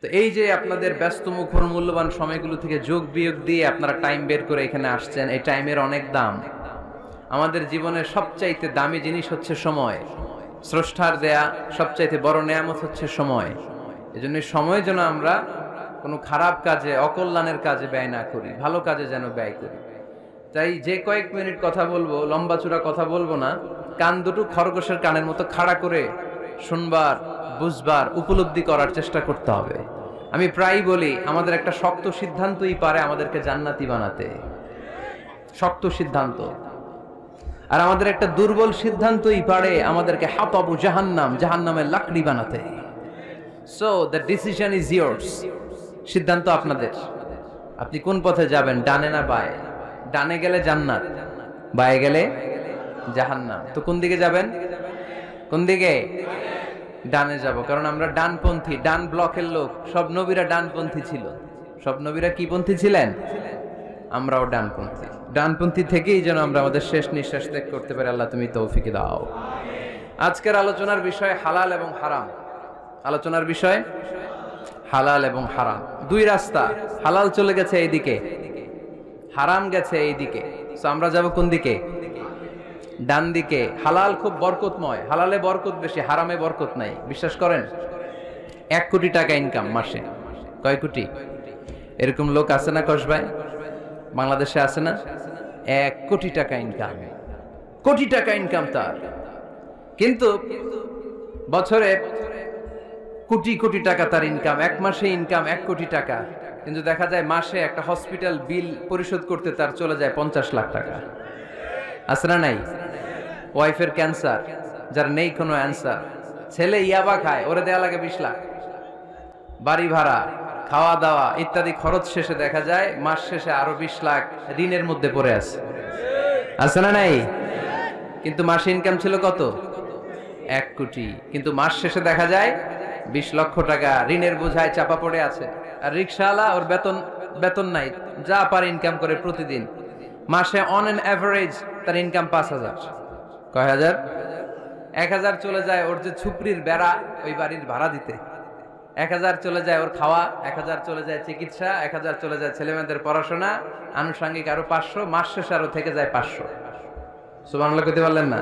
তো এই যে আপনাদের ব্যস্ত মুখর মূল্যবান সময়গুলো থেকে যোগ বিয়োগ দিয়ে আপনারা টাইম বের করে এখানে আসছেন, এই টাইমের অনেক দাম। আমাদের জীবনের সবচাইতে দামি জিনিস হচ্ছে সময়। স্রষ্টার দেয়া সবচাইতে বড় নেয়ামত হচ্ছে সময়। এজন্য সময় যেন আমরা কোনো খারাপ কাজে, অকল্যাণের কাজে ব্যয় না করি, ভালো কাজে যেন ব্যয় করি। তাই যে কয়েক মিনিট কথা বলবো, লম্বা চূড়া কথা বলবো না, কান দুটো খরগোশের কানের মতো খাড়া করে শুনবার, বুঝবার, উপলব্ধি করার চেষ্টা করতে হবে। আমি প্রায়ই বলি, আমাদের একটা শক্ত সিদ্ধান্তই পারে আমাদেরকে জান্নাতি বানাতে। শক্ত সিদ্ধান্ত। আর আমাদের একটা দুর্বল সিদ্ধান্তই পারে আমাদেরকে হাতাবু জাহান্নাম, জাহান্নামের লাকড়ি বানাতে। So the decision is years. সিদ্ধান্ত আপনাদের। আপনি কোন পথে যাবেন, ডানে না বায়ে? ডানে গেলে জান্নাত, বায়ে গেলে জাহান্নাম। তো কোন দিকে যাবেন? কোন দিকে? ডানে যাব, কারণ আমরা ডানপন্থী, ডান ব্লকের লোক। সব নবীরা ডানপন্থী ছিল। সব নবীরা কি পন্থী ছিলেন? আমরাও ডানপন্থী। ডানপন্থী থেকেই যেন আমরা আমাদের শেষ নিঃশ্বাস ত্যাগ করতে পারি। আল্লাহ তুমি তৌফিক দাও। আজকের আলোচনার বিষয় হালাল এবং হারাম। আলোচনার বিষয় হালাল এবং হারাম। দুই রাস্তা, হালাল চলে গেছে এইদিকে, হারাম গেছে এইদিকে। সো আমরা যাব কোন দিকে? ডান দিকে। হালাল খুব বরকতময়, হালালে বরকত বেশি, হারামে বরকত নাই। বিশ্বাস করেন? 1 কোটি টাকা ইনকাম মাসে। কয় কোটি? এরকম লোক আছে না কসবাই? বাংলাদেশে আছে না? 1 কোটি টাকা ইনকাম, কোটি টাকা ইনকাম তার। কিন্তু বছরে কোটি কোটি টাকা তার ইনকাম, 1 মাসে ইনকাম 1 কোটি টাকা। কিন্তু দেখা যায় মাসে একটা হসপিটাল বিল পরিশোধ করতে তার চলে যায় 50 লাখ টাকা। আছে না নাই? ওয়াইফের ক্যান্সার, যার নেই কোনো অ্যান্সার। ছেলে ইয়াবা খায়, ওরে দেয়া লাগে 20 লাখ। বাড়ি ভাড়া, খাওয়া দাওয়া ইত্যাদি খরচ শেষে দেখা যায় মাস শেষে আরো 20 লাখ ঋণের মধ্যে পড়ে আছে। আছে না নাই? কিন্তু মাসে ইনকাম ছিল কত? 1 কোটি। কিন্তু মাস শেষে দেখা যায় 20 লক্ষ টাকা ঋণের বোঝায় চাপা পড়ে আছে। আর রিকশাওয়ালা, ওর বেতন নাই, যা পারে ইনকাম করে প্রতিদিন। মাসে অন এন অ্যাভারেজ তার ইনকাম 5,000। কয় হাজার? 1,000 চলে যায় ওর যে ছুপড়ির বেড়া, ওই বাড়ির ভাড়া দিতে। 1,000 চলে যায় ওর খাওয়া, 1,000 চলে যায় চিকিৎসা, 1,000 চলে যায় ছেলেমেয়েদের পড়াশোনা, আনুষঙ্গিক আরো 500, মাস শেষে আরো থেকে যায় 500। সুবহানাল্লাহ কইতে পারলেন না?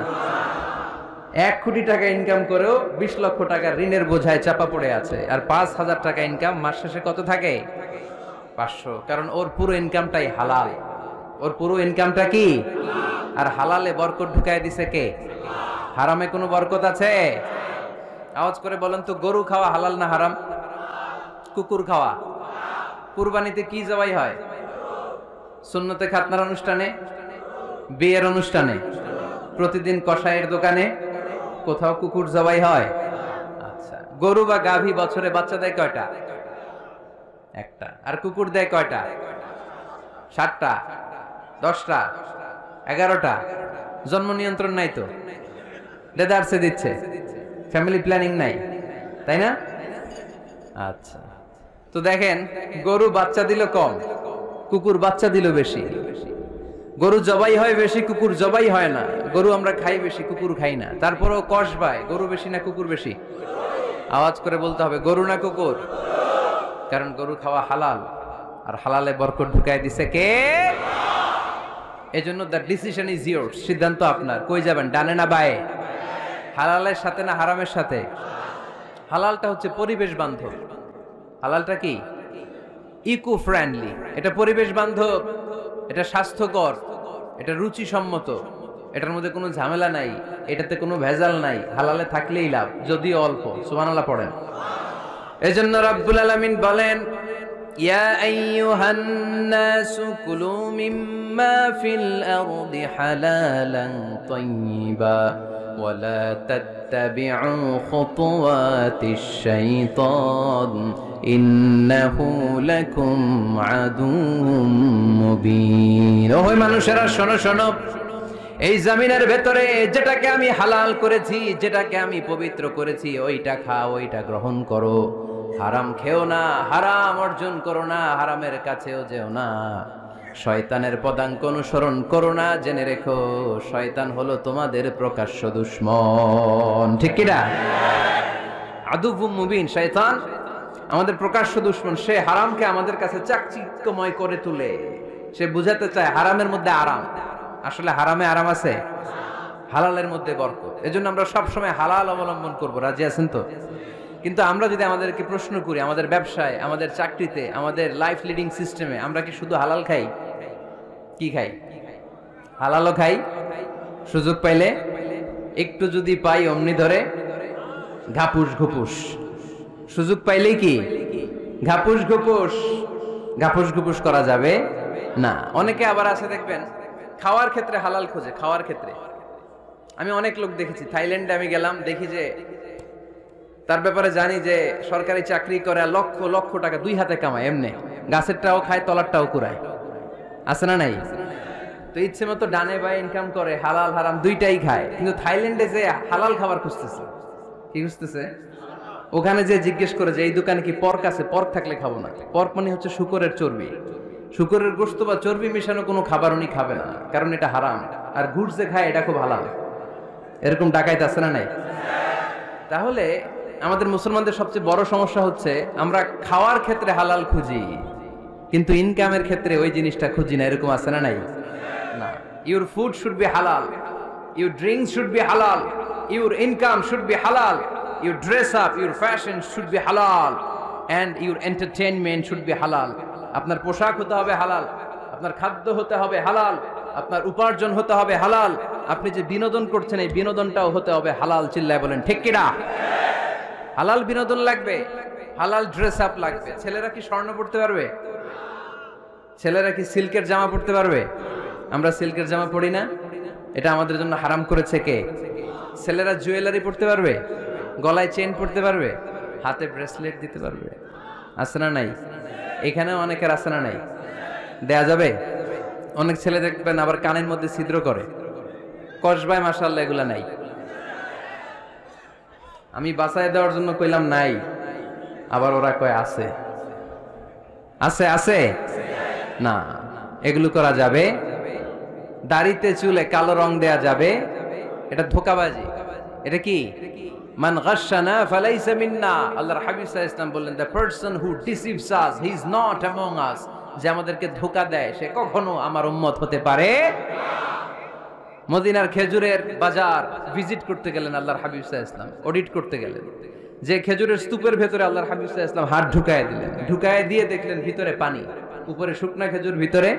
1 কোটি টাকা ইনকাম করেও 20 লক্ষ টাকা ঋণের বোঝায় চাপা পড়ে আছে। আর 5,000 টাকা ইনকাম, মাস শেষে কত থাকে? 500। কারণ ওর পুরো ইনকামটাই হালাল। ওর পুরো ইনকামটা কি? আর হালালে বরকত ঢুকায় দিছে কে? হারামে কোনো বরকত আছে? আওয়াজ করে বলেন তো, গরু খাওয়া হালাল না হারাম? কুকুর খাওয়া? কুরবানিতে কি জবাই হয়? সুন্নতে খাতনার অনুষ্ঠানে, বিয়ের অনুষ্ঠানে, প্রতিদিন কসাইয়ের দোকানে, কোথাও কুকুর জবাই হয়? আচ্ছা, গরু বা গাভী বছরে বাচ্চা দেয় কয়টা? একটা। আর কুকুর দেয় কয়টা? 7টা, 10টা, 11টা। জন্ম নিয়ন্ত্রণ নাই তো, দেদারসে দিচ্ছে, ফ্যামিলি প্ল্যানিং নাই, তাই না? আচ্ছা, তো দেখেন, গরু বাচ্চা দিল কম, কুকুর বাচ্চা দিল বেশি। গরু জবাই হয় বেশি, কুকুর জবাই হয় না। গরু আমরা খাই বেশি, কুকুর খাই না। তারপরেও কসবায় গরু বেশি না কুকুর বেশি? আওয়াজ করে বলতে হবে, গরু না কুকুর? কারণ গরু খাওয়া হালাল, আর হালালে বরকত ঢুকায় দিছে কে? এজন্য দ্য ডিসিশন ইজ ইয়ার্স। সিদ্ধান্ত আপনার। কই যাবেন, ডানে না বায়ে? হালালের সাথে না হারামের সাথে? হালালটা হচ্ছে পরিবেশ বান্ধব। হালালটা কি? Eco friendly. এটা পরিবেশ বান্ধব, এটা স্বাস্থ্যকর, এটা রুচিসম্মত, এটার মধ্যে কোনো ঝামেলা নাই, এটাতে কোনো ভেজাল নাই। হালালে থাকলেই লাভ, যদিও অল্প। সুবহানাল্লাহ পড়েন। এজন্য রাব্বুল আলামিন বলেন, ইয়া আইয়ুহান নাসু কুলু মিম্মা ফিল আরদি হালালান তাইয়্যিবা ওয়া লা তাত্তাবিউ খুতুওয়াতিশ শাইতান ইন্নাহু লাকুম আদুউম মুবিন। ও মানুষেরা, শোনো শোনো, এই জমিনের ভেতরে যেটাকে আমি হালাল করেছি, যেটাকে আমি পবিত্র করেছি, ওইটা খাও, ওইটা গ্রহণ করো। হারাম খেও না, হারাম অর্জন করো না, হারামের কাছেও যেও না। শয়তানের পদাঙ্ক অনুসরণ করো না। জেনে রেখো, শয়তান হলো তোমাদের প্রকাশ্য দুশমন। ঠিক কিনা? আদুউম মুবিন। শয়তান আমাদের প্রকাশ্য দুশমন। সে হারামকে আমাদের কাছে চাকচিক্যময় করে তুলে। সে বুঝাতে চায় হারামের মধ্যে আরাম। আসলে হারামে আরাম আছে, হালালের মধ্যে বরকত। এজন্য আমরা সবসময় হালাল অবলম্বন করব। রাজি আছেন তো? কিন্তু আমরা যদি আমাদেরকে প্রশ্ন করি, আমাদের ব্যবসায়, আমাদের চাকরিতে, আমাদের লাইফ লিডিং সিস্টেমে আমরা কি শুধু হালাল খাই? কি খাই? হালালও খাই, সুযোগ পাইলে একটু যদি পাই অমনি ধরে ঘাপুস ঘুপুস। সুযোগ পাইলেই কি ঘাপুস ঘুপুস। ঘাপুস ঘুপুস করা যাবে না। অনেকে আবার আছে দেখবেন খাওয়ার ক্ষেত্রে হালাল খোঁজে। খাওয়ার ক্ষেত্রে আমি অনেক লোক দেখেছি। থাইল্যান্ডে আমি গেলাম, দেখি যে তার ব্যাপারে জানি যে সরকারি চাকরি করে, লক্ষ লক্ষ টাকা দুই হাতে কামায়, এমনি গাছেরটাও খায় তলারটাও কুড়ায়। আছে না নাই? তো ইচ্ছে মতো ডানে বাই ইনকাম করে, হালাল হারাম দুইটাই খায়। কিন্তু থাইল্যান্ডে যে হালাল খাবার খুঁজতেছে। কি খুঁজতেছে? ওখানে যে জিজ্ঞেস করে যে এই দোকানে কি পর্ক আছে? পর্ক থাকলে খাবো না। পর্ক মানে হচ্ছে শুকরের চর্বি। শুকরের গোশত বা চর্বি মিশানো কোনো খাবার উনি খাবে না, কারণ এটা হারাম। আর ঘুষ যে খায় এটা খুব হালাল। এরকম ডাকাইতে আছে না নাই? তাহলে আমাদের মুসলমানদের সবচেয়ে বড় সমস্যা হচ্ছে আমরা খাওয়ার ক্ষেত্রে হালাল খুঁজি, কিন্তু ইনকামের ক্ষেত্রে ওই জিনিসটা খুঁজি না। এরকম আছে না নাই? না। Your food should be halal, your drinks should be halal, your income should be halal, your dress up, your fashion should be halal, and your entertainment should be halal. আপনার পোশাক হতে হবে হালাল, আপনার খাদ্য হতে হবে হালাল, আপনার উপার্জন হতে হবে হালাল, আপনি যে বিনোদন করছেন এই বিনোদনটাও হতে হবে হালাল। চিল্লায় বলেন ঠিক কিনা? হালাল বিনোদন লাগবে, হালাল ড্রেস আপ লাগবে। ছেলেরা কি স্বর্ণ পড়তে পারবে? ছেলেরা কি সিল্কের জামা পড়তে পারবে? আমরা সিল্কের জামা পড়ি না, এটা আমাদের জন্য হারাম করেছে কে? ছেলেরা জুয়েলারি পড়তে পারবে? গলায় চেন পড়তে পারবে? হাতে ব্রেসলেট দিতে পারবে? আছে না নাই? এখানেও অনেকের আছে না নাই? দেয়া যাবে? অনেক ছেলে দেখবেন আবার কানের মধ্যে ছিদ্র করে। কসবায় মাশাআল্লাহ এগুলা নাই। আমি বাঁচায় দেওয়ার জন্য কইলাম নাই, আবার ওরা কয় আছে। আছে আছে না, এগুলো করা যাবে? দাড়িতে চুলে কালো রং দেয়া যাবে? এটা ধোঁকাবাজি। এটা কি? মান গাশশানা ফালাইসা মিন্না। আল্লাহর হাবিব সাল্লাল্লাহু আলাইহি ওয়াসাল্লাম বললেন, the person who deceives us he is not among আস। যে আমাদেরকে ধোঁকা দেয় সে কখনো আমার উম্মত হতে পারে না। মদিনার খেজুরের বাজার ভিজিট করতে গেলেন আল্লাহর হাবিব সাল্লাল্লাহু আলাইহি ওয়াসাল্লাম, অডিট করতে গেলেন। যে খেজুরের স্তূপের ভেতরে আল্লাহর হাবিব সাল্লাল্লাহু আলাইহি ওয়াসাল্লাম হাত ঢুকায় দিলেন। ঢুকায় দিয়ে দেখলেন ভিতরে পানি, উপরে শুকনা খেজুর, ভিতরে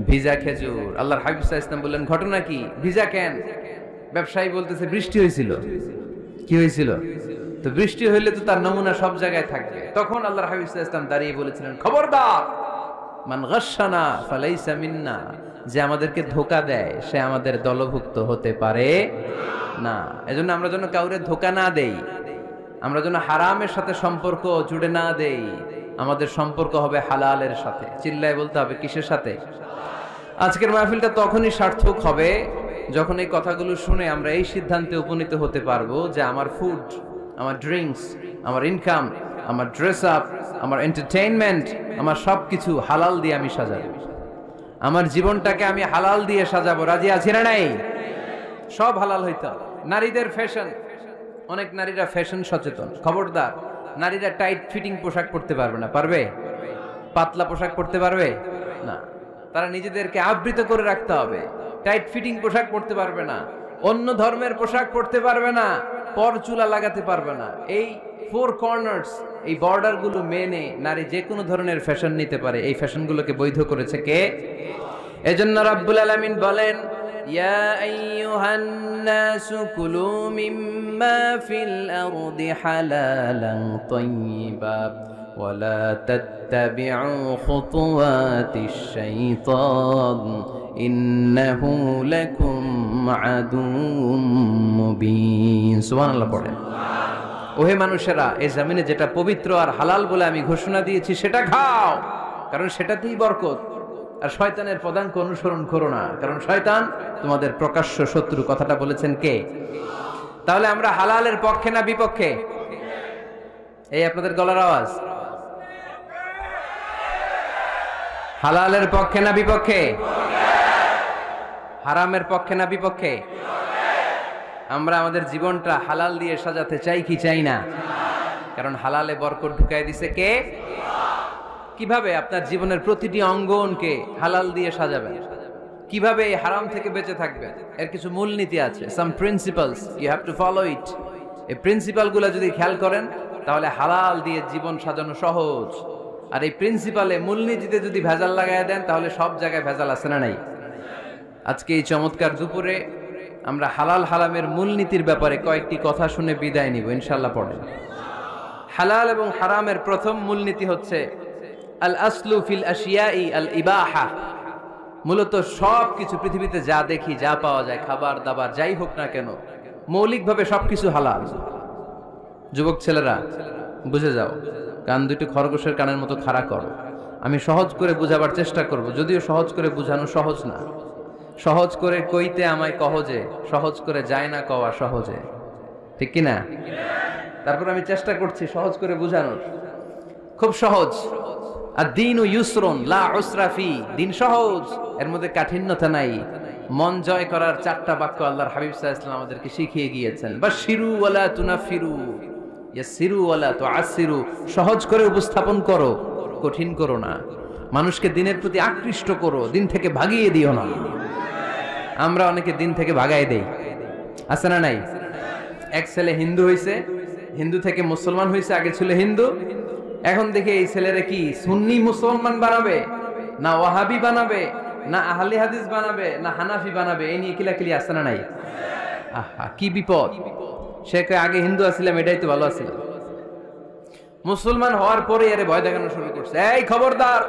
ভিজা খেজুর। আল্লাহর হাবিব সাল্লাল্লাহু আলাইহি ওয়াসাল্লাম বললেন, ঘটনা কি? ভিজা কেন? ব্যবসায়ী বলতেছে বৃষ্টি হয়েছিল। কি হয়েছিল? তো বৃষ্টি হইলে তো তার নমুনা সব জায়গায় থাকবে। তখন আল্লাহর হাবিব সাল্লাল্লাহু আলাইহি ওয়াসাল্লাম দাঁড়িয়ে বলেছিলেন, খবরদার, মান গাশশানা ফালাইসা মিন্না। যে আমাদেরকে ধোঁকা দেয় সে আমাদের দলভুক্ত হতে পারে না। এজন্য আমরা যেন কাউরে ধোঁকা না দেই, আমরা যেন হারামের সাথে সম্পর্ক জুড়ে না দেই। আমাদের সম্পর্ক হবে হালালের সাথে। চিল্লায় বলতে হবে কিসের সাথে? আজকের মাহফিলটা তখনই সার্থক হবে যখন এই কথাগুলো শুনে আমরা এই সিদ্ধান্তে উপনীত হতে পারবো যে আমার ফুড, আমার ড্রিঙ্কস, আমার ইনকাম, আমার ড্রেস আপ, আমার এন্টারটেইনমেন্ট, আমার সবকিছু হালাল দিয়ে আমি সাজাবো। আমার জীবনটাকে আমি হালাল দিয়ে সাজাবো। রাজি আছি না নাই? সব হালাল হইতে হবে। নারীদের ফ্যাশন, অনেক নারীরা ফ্যাশন সচেতন। খবরদার, নারীরা টাইট ফিটিং পোশাক পরতে পারবে না। পারবে? পাতলা পোশাক পরতে পারবে না। তারা নিজেদেরকে আবৃত করে রাখতে হবে। টাইট ফিটিং পোশাক পরতে পারবে না, অন্য ধর্মের পোশাক পরতে পারবে না, পর চুলা লাগাতে পারবে না। এই ফোর কর্নার্স, এই বর্ডার গুলো মেনে নারী যে কোনো ধরনের ফ্যাশন নিতে পারে। এই ফ্যাশনগুলোকে বৈধ করেছে কে? এজন্য রাব্বুল আলামিন বলেন, ইয়া আইয়ুহান নাসু কুলু মিম্মা ফিল আরদি হালালান তাইয়্যিবা ওয়ালা তাত্তাবিউ খুতুওয়াতিশ শাইতান ইন্নাহু লাকুম আদুউম মুবিন। সুবহানাল্লাহ পড়েন। ওহে মানুষেরা, এই জমিনে যেটা পবিত্র আর হালাল বলে আমি ঘোষণা দিয়েছি সেটা খাও, কারণ সেটাতেই বরকত। আর শয়তানের পদাঙ্ক অনুসরণ করো না, কারণ শয়তান তোমাদের প্রকাশ্য শত্রু। কথাটা বলেছেন কে? তাহলে আমরা হালালের পক্ষে না বিপক্ষে? এই আপনাদের গলার আওয়াজ। হালালের পক্ষে না বিপক্ষে? হারামের পক্ষে না বিপক্ষে? আমরা আমাদের জীবনটা হালাল দিয়ে সাজাতে চাই কি চাই না? কারণ হালালে বরকত ঢুকাই দিছে কে? কিভাবে আপনার জীবনের প্রতিটি অঙ্গনকে হালাল দিয়ে সাজাবেন, কিভাবে এই হারাম থেকে বেঁচে থাকবেন, এর কিছু মূলনীতি আছে, some principles, you have to follow it. এই প্রিন্সিপালগুলো যদি খেয়াল করেন তাহলে হালাল দিয়ে জীবন সাজানো সহজ। আর এই প্রিন্সিপালে মূলনীতিতে যদি ভেজাল লাগাই দেন তাহলে সব জায়গায় ভেজাল আছে না নাই? আজকে এই চমৎকার দুপুরে আমরা হালাল হারামের মূলনীতির ব্যাপারে কয়েকটি কথা শুনে বিদায় নিব ইনশাআল্লাহ। পড়েন। হালাল এবং হারামের প্রথম মূলনীতি হচ্ছে আল আসলু ফিল আশিয়াই আল ইবাহা। মূলত সব কিছু পৃথিবীতে যা দেখি, যা পাওয়া যায়, খাবার দাবার যাই হোক না কেন, মৌলিকভাবে সবকিছু হালাল। যুবক ছেলেরা বুঝে যাও, কান দুটো খরগোশের কানের মতো খাড়া করো। আমি সহজ করে বুঝাবার চেষ্টা করব, যদিও সহজ করে বুঝানো সহজ না। সহজ করে কইতে আমায় কহজে, সহজ করে যায় না কওয়া সহজে, ঠিক কি না? তারপর আমি চেষ্টা করছি সহজ করে বুঝানোর। খুব সহজ। আর দিন ইউসরুন লা উসরা ফি, দিন সহজ, এর মধ্যে কাঠিন্যতা নাই। মন জয় করার 4টা বাক্য আল্লাহর হাবিব সাল্লাল্লাহু আলাইহি ওয়াসাল্লাম আমাদেরকে শিখিয়ে গিয়েছেন। বাশিরু ওয়ালা তুনাফিরু, ইয়াসিরু ওয়ালা তুআসিরু। সহজ করে উপস্থাপন করো, কঠিন করো না। মানুষকে দিনের প্রতি আকৃষ্ট করো, দিন থেকে ভাগিয়ে দিও না। আমরা অনেকে দিন থেকে ভাগাই দেই, আছে না নাই? এক ছেলে হিন্দু হইছে, হিন্দু থেকে মুসলমান হইছে, আগে ছিল হিন্দু, এখন দেখে এই ছেলেরা কি সুন্নি মুসলমান বানাবে, না ওয়াহাবি বানাবে, না আহলে হাদিস বানাবে, না হানাফি বানাবে, এই নিয়ে কিলাকিলি, আছে না নাই? আহা কি বিপদ! সে আগে হিন্দু আছিলাম, এটাই তো ভালো আছিল। মুসলমান হওয়ার পরে এর ভয় দেখানো শুরু করছে, এই খবরদার,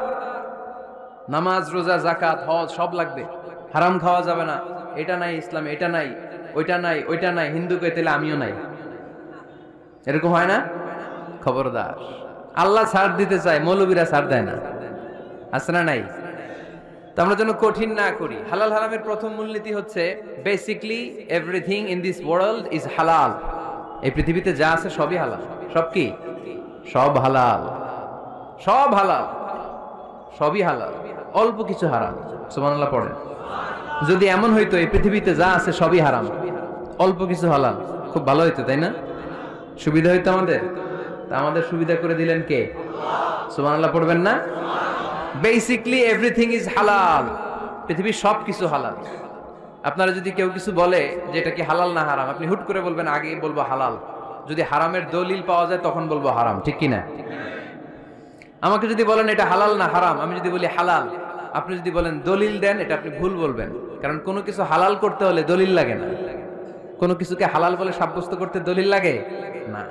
নামাজ রোজা জাকাত হজ সব লাগবে, হারাম খাওয়া যাবে না, এটা নাই ইসলামে, এটা নাই, ওইটা নাই, ওইটা নাই, হিন্দু কে তাহলে আমিও নাই। এরকম হয় না? খবরদার, আল্লাহ ছাড় দিতে চায়, মৌলবীরা ছাড় দেয় না, আছে না নাই? তো আমরা যেন কঠিন না করি। হালাল হারামের প্রথম মূলনীতি হচ্ছে basically everything in this world is হালাল। এই পৃথিবীতে যা আছে সবই হালাল। সব কি? সব হালাল, সব হালাল, সবই হালাল, অল্প কিছু হারাম। সুবহানাল্লাহ পড়েন। যদি এমন হইতো এই পৃথিবীতে যা আছে সবই হারাম, অল্প কিছু হালাল, খুব ভালো হইতো, তাই না? সুবিধা হইতো আমাদের। তা আমাদের সুবিধা করে দিলেন কে? সুবহানাল্লাহ পড়বেন না? বেসিকলি এভরিথিং ইজ হালাল। পৃথিবীর সব কিছু হালাল। আপনারা যদি কেউ কিছু বলে যে এটা কি হালাল না হারাম, আপনি হুট করে বলবেন আগে বলবো হালাল। যদি হারামের দলিল পাওয়া যায় তখন বলবো হারাম, ঠিক কি না? আমাকে যদি বলেন এটা হালাল না হারাম, আমি যদি বলি হালাল, আপনি যদি বলেন দলিল দেন, এটা আপনি ভুল বলবেন। কারণ কোনো কিছু হালাল করতে হলে দলিল লাগে না। কোনো কিছুকে হালাল বলে সাব্যস্ত করতে দলিল লাগে না।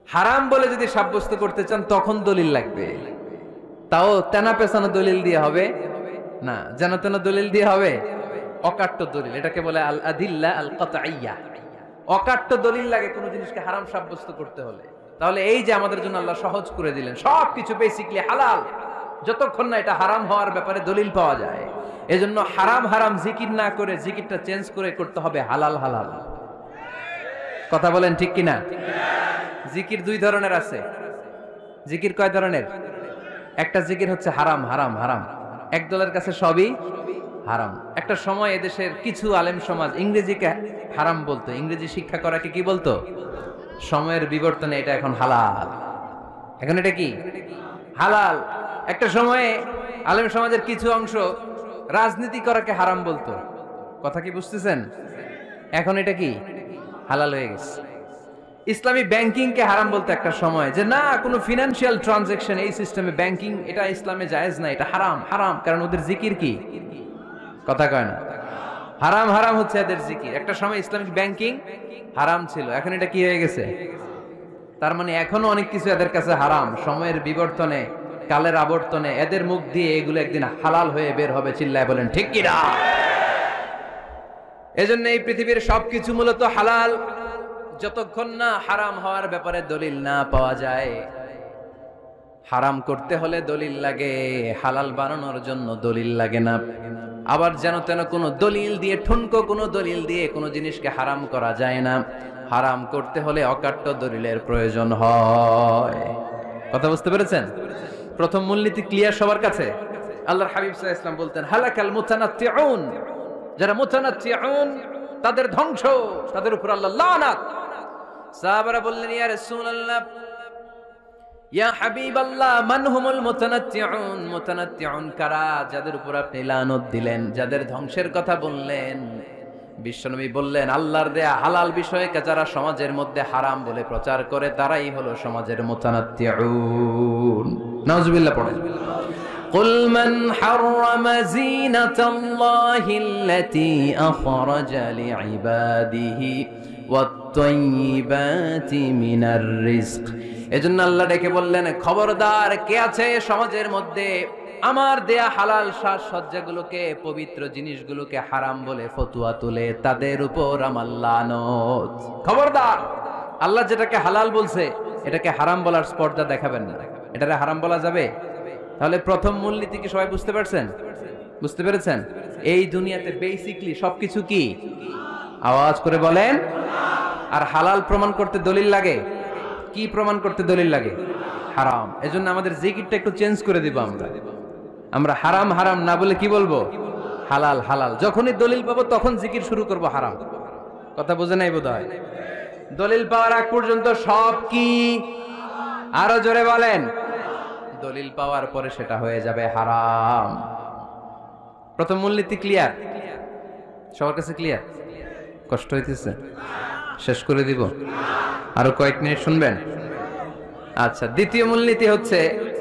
হারাম বলে যদি সাব্যস্ত করতে চান তখন দলিল লাগবে, তাও তেনা পেছানো দলিল দিয়ে হবে না, যেন তেন দলিল দিয়ে হবে, অকাট্য দলিল। এটাকে বলে আল আদিল্লা আল কাতঈয়া। অকাট্য দলিল লাগে কোনো জিনিসকে হারাম সাব্যস্ত করতে হলে। তাহলে এই যে আমাদের জন্য আল্লাহ সহজ করে দিলেন, সবকিছু বেসিকলি হালাল, যতক্ষণ না এটা হারাম হওয়ার ব্যাপারে দলিল পাওয়া যায়। এজন্য হারাম হারাম জিকির না করে জিকিরটা চেঞ্জ করে করতে হবে হালাল হালাল। কথা বলেন ঠিক কিনা? জিকির 2 ধরনের আছে। জিকির কয় ধরনের? একটা জিকির হচ্ছে হারাম হারাম হারাম, এক দলের কাছে সবই হারাম। একটা সময় এদেশের কিছু আলেম সমাজ ইংরেজিকে হারাম বলতো, ইংরেজি শিক্ষা করাকে কি বলতো? সময়ের বিবর্তনে এটা এখন হালাল। এখন এটা কি হালাল। একটা সময়ে আলেম সমাজের কিছু অংশ রাজনীতি করাকে হারাম বলতো, কথা কি বুঝতেছেন? এখন এটা কি হালাল হয়ে গেছে। ইসলামী ব্যাংকিং কে হারাম বলতে একটা সময়, যে না কোনো ফিনান্সিয়াল ট্রানজাকশন এই সিস্টেমে ব্যাংকিং এটা ইসলামে জায়েজ না, এটা হারাম হারাম। কারণ ওদের জিকির কি? কথা কয় না। হারাম হারাম হচ্ছে এদের জিকির। একটা সময় ইসলামিক ব্যাংকিং হারাম ছিল, এখন এটা কি হয়ে গেছে? তার মানে এখনো অনেক কিছু এদের কাছে হারাম। সময়ের বিবর্তনে, কালের আবর্তনে এদের মুখ দিয়ে এগুলো একদিন হালাল হয়ে বের হবে। চিল্লায় বলেন ঠিক কি না? এজন্য এই পৃথিবীর সবকিছু মূলত হালাল, যতক্ষণ না হারাম হওয়ার ব্যাপারে দলিল না পাওয়া যায়। হারাম করতে হলে দলিল লাগে, হালাল বানানোর জন্য দলিল লাগে না। আবার যেন তেন কোনো দলিল দিয়ে, ঠুনকো কোনো দলিল দিয়ে কোনো জিনিসকে হারাম করা যায় না। হারাম করতে হলে অকাট্য দলিলের প্রয়োজন হয়। কথা বুঝতে পেরেছেন? প্রথম মূলনীতি ক্লিয়ার সবার কাছে? আল্লাহর হাবিব সাল্লাল্লাহু আলাইহি ওয়াসাল্লাম বলতেন হালাকাল মুতানাত্তিউন, যারা মুতানাত্তিউন তাদের ধ্বংস, তাদের উপর আল্লাহ লানাত। সাহাবারা বললেন, ইয়া রাসূলুল্লাহ, ইয়া হাবিবাল্লাহ, মান হুমুল মুতানাত্তিউন? মুতানাত্তিউন কারা? যাদের উপর আপনি লানত দিলেন, যাদের ধ্বংসের কথা বললেন। বিশ্বনবী বললেন, আল্লাহর দেয়া হালাল বিষয়কে যারা সমাজের মধ্যে হারাম বলে প্রচার করে তারাই হলো সমাজের মুতানাত্তিউন। নাউজুবিল্লাহ পড়েন। قل من حرم زينة الله التي أخرج لعباده والطيبات من الرزق। এজন্য আল্লাহ ডেকে বললেন, খবরদার, কে আছে সমাজের মধ্যে আমার দেয়া হালাল সাজসজ্জাগুলোকে, পবিত্র জিনিসগুলোকে হারাম বলে ফতোয়া তুলে, তাদের উপর আমার লানত। খবরদার, আল্লাহ যেটাকে হালাল বলছে এটাকে হারাম বলার স্পর্ধা দেখাবেন না। এটারে হারাম বলা যাবে? তাহলে প্রথম মূলনীতি কি সবাই বুঝতে পারছেন? বুঝতে পেরেছেন? এই দুনিয়াতে বেসিকলি সবকিছু কি? আওয়াজ করে বলেন। আর হালাল প্রমাণ করতে দলিল লাগে। কি প্রমাণ করতে দলিল লাগে? হারাম। এজন্য আমাদের জিকিরটা একটু চেঞ্জ করে দিব। আমরা হারাম হারাম না বলে কি বলবো? হালাল হালাল। যখনই দলিল পাবো তখন জিকির শুরু করব হারাম। কথা বুঝে নাই বোধহয়? দলিল পাওয়ার আগ পর্যন্ত সব কি? আরো জোরে বলেন। দলিল পাওয়ার পরে সেটা হয়ে যাবে হারাম। প্রথম মূলনীতি ক্লিয়ার? সবার কাছে ক্লিয়ার? কষ্ট হইতেছে? শেষ করে দিব? আরো কয়েক মিনিট শুনবেন? আচ্ছা, দ্বিতীয় মূলনীতি হচ্ছে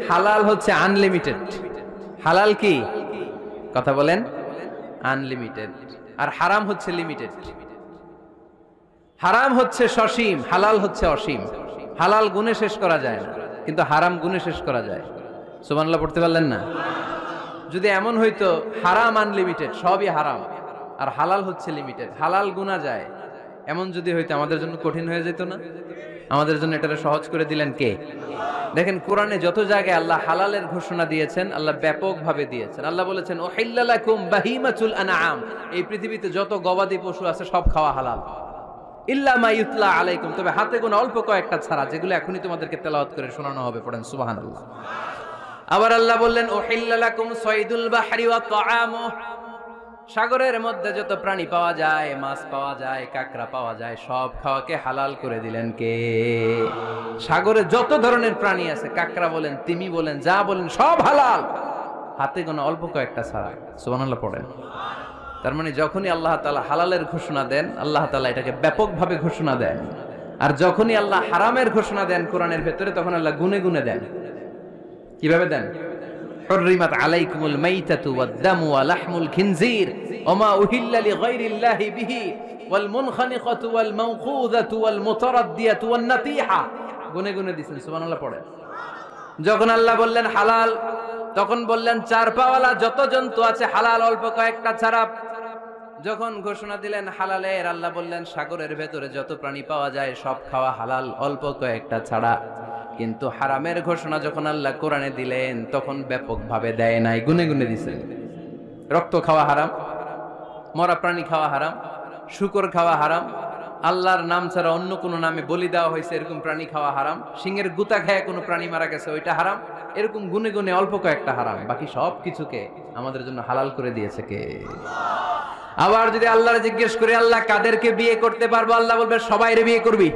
হালাল হচ্ছে আনলিমিটেড। হালাল কি? কথা বলেন। আনলিমিটেড। আর হারাম হচ্ছে লিমিটেড। হারাম হচ্ছে সসীম, হালাল হচ্ছে অসীম। হালাল গুণে শেষ করা যায় না, কিন্তু হারাম গুণে শেষ করা যায়। সুবহানাল্লাহ পড়তে পারলেন না? যদি এমন হইতো হারাম আনলিমিটেড, সবই হারাম, আর হালাল হচ্ছে লিমিটেড, হালাল গুণা যায়, এমন যদি হইতো আমাদের জন্য কঠিন হয়ে যেত না? আমাদের জন্য এটা সহজ করে দিলেন কে? দেখেন, কোরআনে যত জায়গায় আল্লাহ হালালের ঘোষণা দিয়েছেন, আল্লাহ ব্যাপকভাবে দিয়েছেন। আল্লাহ বলেছেন, উহিল্লা লাকুম বাহিমাতুল আনআম, এই পৃথিবীতে যত গবাদি পশু আছে সব খাওয়া হালাল, ইল্লা মা ইউতলা আলাইকুম, তবে হাতে গোনা অল্প কয়েকটা ছাড়া, যেগুলো এখনই তোমাদেরকে তেলাওয়াত করে শোনানো হবে। পড়েন সুবহানাল্লাহ। আবার আল্লাহ বললেন, উহিল্লা লাকুম সাইদুল বাহরি ওয়া তাআমু, সাগরের মধ্যে যত প্রাণী পাওয়া যায়, মাছ পাওয়া যায়, কাঁকড়া পাওয়া যায়, সব খাওয়াকে হালাল করে দিলেন কে? সাগরে যত ধরনের প্রাণী আছে, কাঁকড়া বলেন, তিমি বলেন, যা বলেন, সব হালাল, হাতে গোনা অল্প কয়েকটা ছাড়া। সুবহানাল্লাহ পড়েন। তার মানে যখনই আল্লাহ তাআলা হালালের ঘোষণা দেন, আল্লাহ তাআলা এটাকে ব্যাপকভাবে ঘোষণা দেন। আর যখনই আল্লাহ হারামের ঘোষণা দেন কোরআনের ভেতরে, তখন আল্লাহ গুনে গুনে দেন। কিভাবে দেন? হুররিমাত আলাইকুমুল মাইতাতু ওয়াদ-দামু ওয়া লাহমুল খিনজির ওয়া মা উহিল্লা লিগাইরিল্লাহি বিহি ওয়াল মুনখানিকাতু ওয়াল মাওকুযাতু ওয়াল মুতারাদ্দিয়াতু ওয়ান নাতিহা, গুনে গুনে দিয়েছেন। সুবহানাল্লাহ পড়েন। যখন আল্লাহ বললেন হালাল, তখন বললেন চার পাওয়ালা যত জন্তু আছে হালাল, অল্প কয়েকটা ছাড়া। যখন ঘোষণা দিলেন হালালের, আল্লাহ বললেন সাগরের ভেতরে যত প্রাণী পাওয়া যায় সব খাওয়া হালাল, অল্প কয়েকটা ছাড়া। কিন্তু হারামের ঘোষণা যখন আল্লাহ কোরআনে দিলেন, তখন ব্যাপকভাবে দেয় নাই, গুনে গুনে দিছেন। রক্ত খাওয়া হারাম, মরা প্রাণী খাওয়া হারাম, শূকর খাওয়া হারাম, আল্লাহর নাম ছাড়া অন্য কোনো নামে বলি দেওয়া হয়েছে এরকম প্রাণী খাওয়া হারাম, সিংহের গুতা খায় কোনো প্রাণী মারা গেছে ওইটা হারাম। এরকম গুনে গুনে অল্প কয়েকটা হারাম, বাকি সব কিছুকে আমাদের জন্য হালাল করে দিয়েছে কে? আবার যদি আল্লাহর জিজ্ঞেস করে, আল্লাহ কাদেরকে বিয়ে করতে পারবো? আল্লাহ বলবে সবাইরে বিয়ে করবি।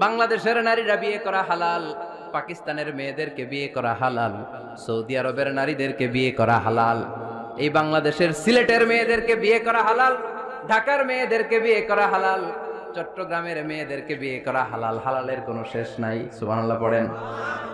বাংলাদেশের নারীরা বিয়ে করা হালাল, পাকিস্তানের মেয়েদেরকে বিয়ে করা হালাল, সৌদি আরবের নারীদেরকে বিয়ে করা হালাল, এই বাংলাদেশের সিলেটের মেয়েদেরকে বিয়ে করা হালাল, ঢাকার মেয়েদেরকে বিয়ে করা হালাল, চট্টগ্রামের মেয়েদেরকে বিয়ে করা হালাল। হালালের কোনো শেষ নাই। সুবহানাল্লাহ পড়েন।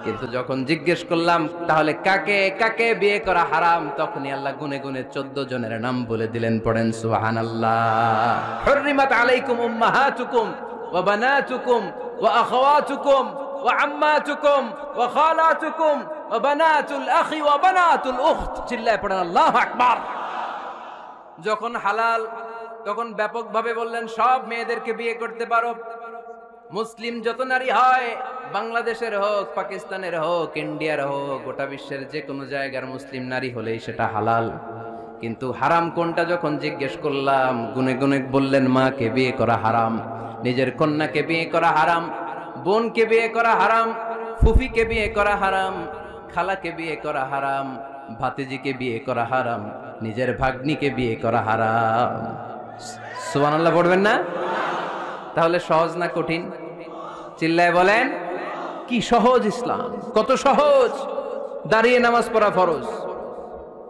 কিন্তু যখন জিজ্ঞেস করলাম তাহলে কাকে কাকে বিয়ে করা হারাম, তখনই আল্লাহ গুনে গুনে 14 জনের নাম বলে দিলেন। পড়েন সুবহানাল্লাহ। হুররিমাত আলাইকুম উম্মাহাতুকুম ওয়া বানাতুকুম ওয়া আখাওয়াতুকুম ওয়া আম্মাতুকুম ওয়া খালাতুকুম ওয়া বানাতুল আখি ওয়া বানাতুল উখত। চিল্লায় পড়েন আল্লাহু আকবার। যখন হালাল, তখন ব্যাপকভাবে বললেন সব মেয়েদেরকে বিয়ে করতে পারো। মুসলিম যত নারী হয়, বাংলাদেশের হোক, পাকিস্তানের হোক, ইন্ডিয়ার হোক, গোটা বিশ্বের যে কোনো জায়গার মুসলিম নারী হলেই সেটা হালাল। কিন্তু হারাম কোনটা যখন জিজ্ঞেস করলাম, গুনে গুনে বললেন মাকে বিয়ে করা হারাম, নিজের কন্যাকে বিয়ে করা হারাম, বোনকে বিয়ে করা হারাম, ফুফিকে বিয়ে করা হারাম, খালাকে বিয়ে করা হারাম, ভাতিজিকে বিয়ে করা হারাম, নিজের ভাগ্নিকে বিয়ে করা হারাম। সুবহানাল্লাহ পড়বেন না? তাহলে সহজ না কঠিন? চিল্লায় বলেন, কি সহজ ইসলাম, কত সহজ। দাঁড়িয়ে নামাজ পড়া ফরজ,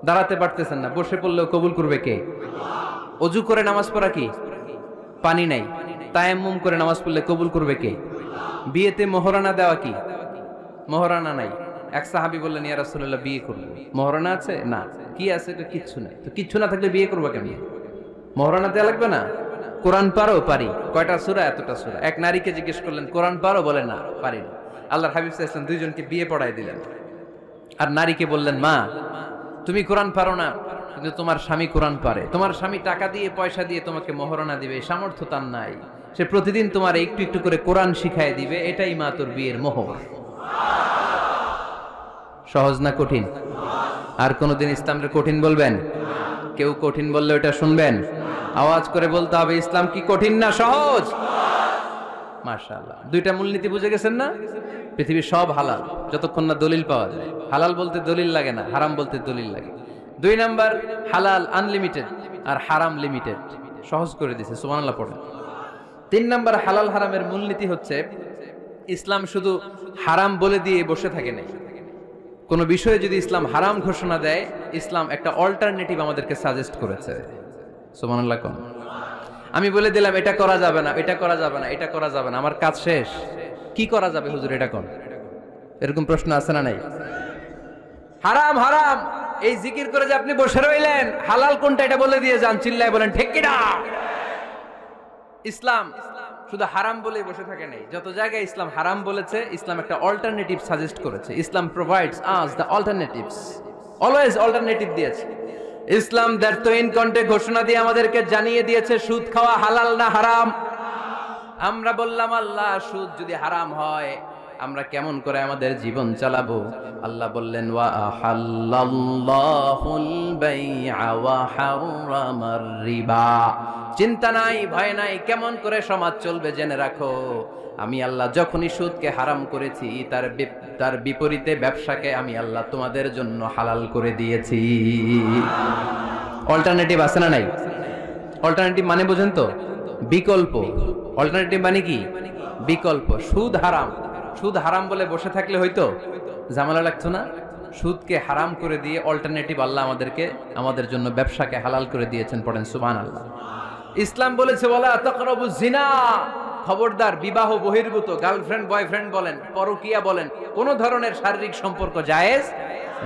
দাঁড়াতে পারতেছেন না, বসে পড়লেও কবুল করবে কে? অজু করে নামাজ পড়া কি? পানি নাই, তায়াম্মুম করে নামাজ পড়লে কবুল করবে কে? বিয়েতে মোহরানা দেওয়া কি? মোহরানা নাই। এক সাহাবী বললেন, ইয়া রাসূলুল্লাহ, বিয়ে করব, মোহরানা আছে? না। কি আছে? তো কিচ্ছু নাই। তো কিচ্ছু না থাকলে বিয়ে করবো কেমনে? মোহরানা দেওয়া লাগবে না? কোরআন পারো? পারি। কয়টা সূরা? এতটা সূরা। এক নারীকে জিজ্ঞেস করলেন, কোরআন পারো? বলে না, পারি না। আল্লাহর হাবিব সাল্লাল্লাহু আলাইহি ওয়াসাল্লাম দুইজনকে বিয়ে পড়ায় দিলেন। আর নারীকে বললেন, মা তুমি কোরআন পারো না, কিন্তু তোমার স্বামী কোরআন পারে। তোমার স্বামী টাকা দিয়ে পয়সা দিয়ে তোমাকে মোহরানা দিবে, সামর্থ্য তার নাই। সে প্রতিদিন তোমার একটু একটু করে কোরআন শিখায় দিবে, এটাই মা তোর বিয়ের মোহর। সহজ না কঠিন? আর কোনদিন ইসলামকে কঠিন বলবেন? কেউ কঠিন বললে ওটা শুনবেন? আওয়াজ করে বলতে হবে, ইসলাম কি কঠিন না সহজ? মাশাআল্লাহ। দুইটা মূলনীতি বুঝে গেছেন না? পৃথিবীর সব হালাল, যতক্ষণ না দলিল পাওয়া যায়। হালাল বলতে দলিল লাগে না, হারাম বলতে দলিল লাগে। 2 নাম্বার, হালাল আনলিমিটেড আর হারাম লিমিটেড। সহজ করে দিয়েছে, সুবহানাল্লাহ পড়েন। 3 নাম্বার, হালাল হারামের মূলনীতি হচ্ছে, ইসলাম শুধু হারাম বলে দিয়ে বসে থাকে নাই। কোন বিষয়ে যদি ইসলাম হারাম ঘোষণা দেয়, ইসলাম একটা অল্টারনেটিভ আমাদেরকে সাজেস্ট করেছে। সুবহানাল্লাহ কোন? আমি বলে দিলাম এটা করা যাবে না, এটা করা যাবে না, এটা করা যাবে না, আমার কাজ শেষ, কি করা যাবে হুজুর এটা কোন? এরকম প্রশ্ন আছে না নাই? হারাম হারাম এই জিকির করে যে আপনি বসে রইলেন, হালাল কোনটা এটা বলে দিয়ে যান, চিল্লায় বলেন ঠিক কি না? ইসলাম শুধু হারাম বলেই বসে থাকে নাই। যত জায়গায় ইসলাম হারাম বলেছে, ইসলাম একটা অল্টারনেটিভ সাজেস্ট করেছে। Islam provides us the alternatives, always alternative দিয়েছে। ইসলাম দ্যার্থইন কণ্ঠে ঘোষণা দিয়ে আমাদেরকে জানিয়ে দিয়েছে সুদ খাওয়া হালাল না হারাম। আমরা বললাম, আল্লাহ সুদ যদি হারাম হয় আমরা কেমন করে আমাদের জীবন চালাবো? আল্লাহ বললেন, ওয়া আহাল্লাল্লাহুল বাই'a ওয়া হারামার রিবা। চিন্তা নাই, ভয় নাই, কেমন করে সমাজ চলবে জেনে রাখো। আমি আল্লাহ যখনই সুদকে হারাম করেছি, তার বিপরীতে ব্যবসাকে আমি আল্লাহ তোমাদের জন্য হালাল করে দিয়েছি। অল্টারনেটিভ আছে না নাই? অল্টারনেটিভ মানে বোঝেন তো? বিকল্প। অল্টারনেটিভ মানে কি? বিকল্প। সুদ হারাম, সুদ হারাম বলে বসে থাকলে হয়তো ঝামেলা লাগতো না। সুদকে হারাম করে দিয়ে অল্টারনেটিভ আল্লাহ আমাদের জন্য ব্যবসাকে হালাল করে দিয়েছেন। পড়েন সুবহানাল্লাহ। ইসলাম বলেছে, ওয়ালা তাকরাবুজ জিনা, খবরদার বিবাহ বহির্ভূত, গার্লফ্রেন্ড বয়ফ্রেন্ড বলেন, পরকিয়া বলেন, কোন ধরনের শারীরিক সম্পর্ক জায়েজ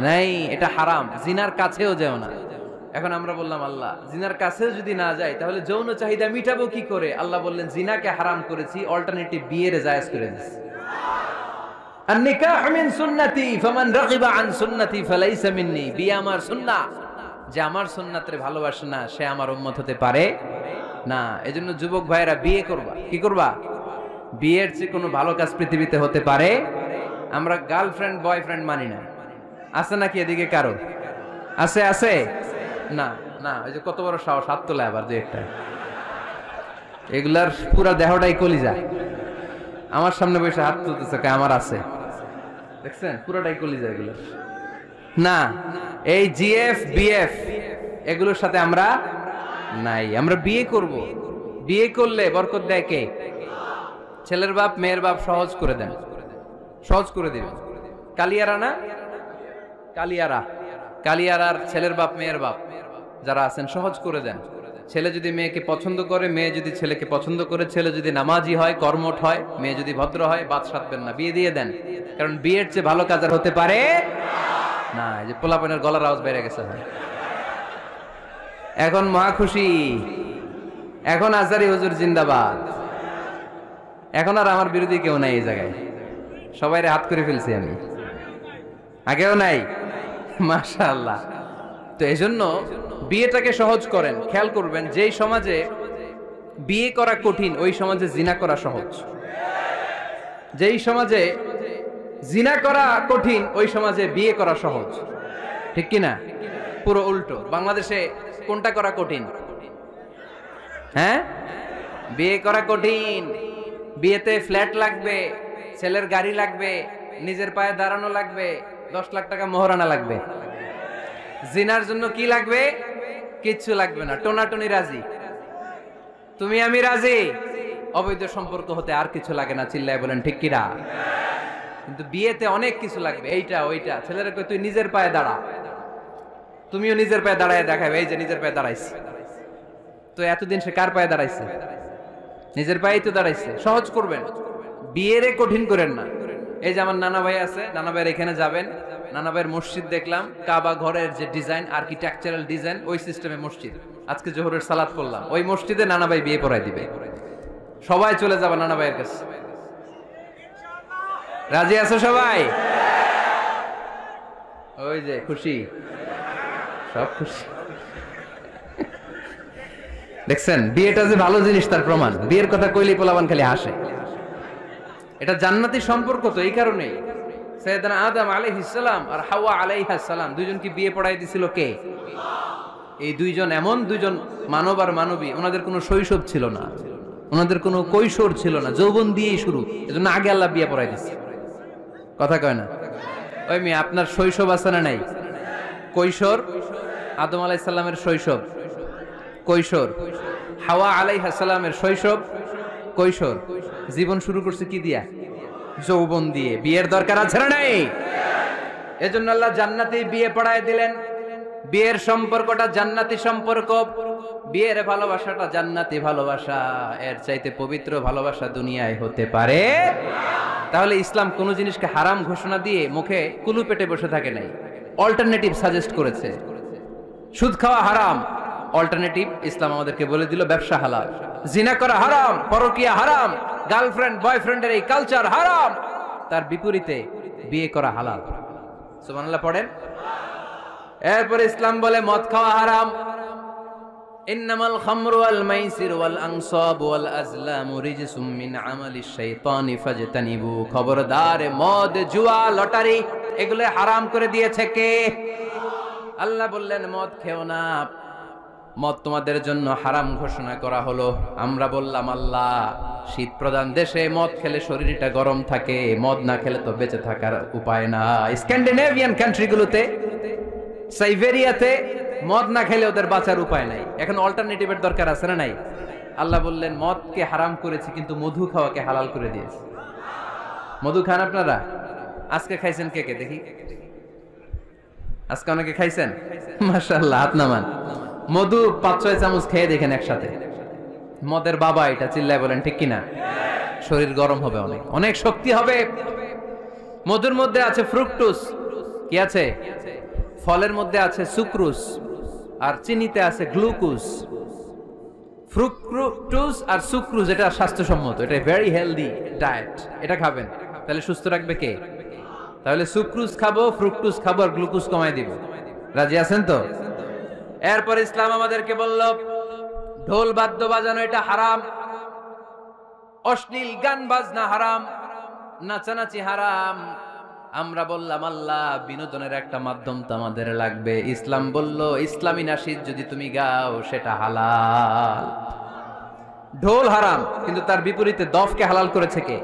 নাই, এটা হারাম। জিনার কাছেও যেও না। এখন আমরা বললাম, আল্লাহ জিনার কাছেও যদি না যায় তাহলে যৌন চাহিদা মিটাবো কি করে? আল্লাহ বললেন, জিনাকে হারাম করেছি, অল্টারনেটিভ বিয়ের জায়েজ করে দিয়েছি। আন-নিকাহু মিন সুন্নতি ফামান রাগিবা আন সুন্নতি ফালাইসা মিন্নি। বিয়ে আমার সুন্নাহ, যে আমার সুন্নাতরে ভালোবাসে না সে আমার উম্মত হতে পারে না। এজন্য যুবক ভাইরা বিয়ে করবা। কি করবা? বিয়ের চেয়ে কোনো ভালো কাজ পৃথিবীতে হতে পারে? আমরা গার্লফ্রেন্ড বয়ফ্রেন্ড মানি না। আছে নাকি এদিকে কারো? আছে? আছে না? না, ওই যে কত বড় সাহস, হাত তোলে আবার যে একটা। এগুলার পুরা দেহটাই কলিজা। আমার সামনে বসে হাত তুলতেছে, আমার আছে, দেখছেন? পুরাটাই কলিজা এগুলো। না, এই জিএফ বিএফ এগুলোর সাথে আমরা নাই। আমরা বিয়ে করব। বিয়ে করলে বরকত দেয় কে? ছেলের বাপ মেয়ের বাপ সহজ করে দেন, সহজ করে দিবেন। কালিয়ারা না, কালিয়ারার ছেলের বাপ মেয়ের বাপ যারা আছেন সহজ করে দেন। ছেলে যদি মেয়েকে পছন্দ করে, মেয়ে যদি ছেলেকে পছন্দ করে, ছেলে যদি নামাজি হয়, কর্মঠ হয়, মেয়ে যদি ভদ্র হয়, বাদ সাধবেন না, বিয়ে দিয়ে দেন। কারণ বিয়ের চেয়ে ভালো কাজ আর হতে পারে না। এই যে পোলাপানের গলার আওয়াজ বেড়ে গেছে। এখন মহা খুশি, এখন আজহারি হুজুর জিন্দাবাদ। এখন আর আমার বিরোধী কেউ নাই এই জায়গায়, সবাইরে হাত করে ফেলছি আমি, আগেও নাই। মাশাআল্লাহ। তো এই জন্য বিয়েটাকে সহজ করেন। খেয়াল করবেন, যেই সমাজে বিয়ে করা কঠিন ওই সমাজে জিনা করা সহজ। যেই সমাজে জিনা করা কঠিন ওই সমাজে বিয়ে করা সহজ। ঠিক কি না? পুরো উল্টো। বাংলাদেশে কোনটা করা কঠিন? হ্যাঁ, বিয়ে করা কঠিন। বিয়েতে ফ্ল্যাট লাগবে, ছেলের গাড়ি লাগবে, নিজের পায়ে দাঁড়ানো লাগবে, 10 লাখ টাকা মোহরানা লাগবে। জিনার জন্য কি লাগবে? কিচ্ছু লাগবে না, টোনাটুনি রাজি। তুমি আমি রাজি, অবৈধ সম্পর্ক হতে আর কিছু লাগে না, চিল্লায় বলেন ঠিক কিনা? কিন্তু বিয়েতে অনেক কিছু লাগবে, এইটা ওইটা। ছেলেরা কই তুই নিজের পায়ে দাঁড়া, তুমিও নিজের পায়ে দাঁড়ায় দেখাবে, এই যে নিজের পায়ে দাঁড়াইছে। তো এতদিন সে কার পায়ে দাঁড়াইছে? নিজের পায়েই তো দাঁড়াইছে। সহজ করবেন, বিয়েরে কঠিন করেন না। এই যে আমার নানা ভাই আছে, নানা ভাইয়ের এখানে যাবেন, নানা ভাইয়ের মসজিদ দেখলাম, কাবা ঘরের যে ডিজাইন, আর্কিটেকচারাল ডিজাইন, ওই সিস্টেমে মসজিদ। আজকে জোহরের সালাত করলাম, ওই মসজিদে নানা ভাই বিয়ে পড়াই দিবে। সবাই চলে যাবে নানা ভাইয়ের কাছে। রাজি আছো সবাই? ওই যে খুশি, সব খুশি। দেখছেন বিয়েটা যে ভালো জিনিস তার প্রমাণ। বিয়ের কথা কইলেই পোলাপান খালি হাসে। এটা জান্নাতি সম্পর্ক, তো এই কারণেই সাইয়েদনা আদম আলাইহিস সালাম আর হাওয়া আলাইহাস সালাম দুইজনকে বিয়ে পড়াই দিছিল কে? এই দুইজন এমন দুইজন মানব আর মানবী, ওনাদের কোনো শৈশব ছিল না, ওনাদের কোনো কৈশোর ছিল না, যৌবন দিয়েই শুরু। এজন্য আগে আল্লাহ বিয়ে পড়াই দিচ্ছে। কথা কয় না? ওই মেয়ে, আপনার শৈশব আছে না নাই? কৈশোর আদম আলাইহিস সালামের শৈশব, কৈশোর হাওয়া আলাইহিস সালামের শৈশব, কৈশোর। জীবন শুরু করছে কি দিয়া? যৌবন দিয়ে। বিয়ের দরকার আছে না নাই? এজন্য আল্লাহ জান্নাতে বিয়ে পড়ায় দিলেন। বিয়ের সম্পর্কটা জান্নাতি সম্পর্ক, বিয়ের ভালোবাসাটা জান্নাতি ভালোবাসা। এর চাইতে পবিত্র ভালোবাসা দুনিয়ায় হতে পারে? তাহলে ইসলাম কোন জিনিসকে হারাম ঘোষণা দিয়ে মুখে কুলু পেটে বসে থাকে নাই, অল্টারনেটিভ সাজেস্ট করেছে। সুদ খাওয়া হারাম, অল্টারনেটিভ ইসলাম আমাদেরকে বলে দিল ব্যবসা হালাল। জিনা করা হারাম, পরকিয়া হারাম, গার্লফ্রেন্ড বয়ফ্রেন্ডের এই কালচার হারাম, তার বিপরীতে বিয়ে করা হালাল। সুবহানাল্লাহ পড়েন। এরপর ইসলাম বলে মদ খাওয়া হারাম। ইন্নামাল খামরু ওয়াল মাইসির ওয়াল আনসাব ওয়াল আজলামু রিজসুম মিন আমালিশ শাইতানি ফাজতানিবু। খবরদার, মদ, জুয়া, লটারি এগুলো হারাম করে দিয়েছে কে? আল্লাহ বললেন মদ খেও না, মদ তোমাদের জন্য হারাম ঘোষণা করা হলো। আমরা বললাম আল্লাহ, শীত প্রধান দেশে মদ খেলে শরীরটা গরম থাকে, মদ না খেলে তো বেঁচে থাকার উপায় না। স্ক্যান্ডিনেভিয়ান কান্ট্রিগুলোতে, সাইবেরিয়াতে মদ না খেলে ওদের বাঁচার উপায় নাই। এখন অল্টারনেটিভের দরকার আছে না নাই? আল্লাহ বললেন মদকে হারাম করেছি, কিন্তু মধু খাওয়াকে হালাল করে দিয়েছি। মধু খান আপনারা? আজকে খাইছেন কে কে দেখি? আজকে অনেকে খাইছেন? মাশাআল্লাহ, হাত নামান। মধু 5-6 চামচ খেয়ে দেখেন একসাথে। মদের বাবা এটা, চিল্লায় বলেন ঠিক কিনা? শরীর গরম হবে, অনেক অনেক শক্তি হবে। মধুর মধ্যে আছে ফ্রুকটোজ। কি আছে? ফলের মধ্যে আছে সুক্রোজ, আর চিনিতে আছে গ্লুকোজ। ফ্রুকটোজ আর সুক্রোজ এটা স্বাস্থ্যসম্মত, এটা ভেরি হেলদি ডায়েট। এটা খাবেন, তাহলে সুস্থ রাখবে কে? তাহলে সুক্রোজ খাবো, ফ্রুকটোজ খাবো, আর গ্লুকোজ কমাই দিব। রাজি আছেন তো? এরপর ইসলাম আমাদেরকে বলল ঢোল বাদ্য বাজানো এটা হারাম, অশ্লীল গান বাজনা হারাম, নাচানাচি হারাম। আমরা বললাম আল্লাহ, বিনোদনের একটা মাধ্যম তো আমাদের লাগবে। ইসলাম বলল ইসলামী নাশিদ যদি তুমি গাও সেটা হালাল। ঢোল হারাম, কিন্তু তার বিপরীতে দফকে হালাল করেছে কে?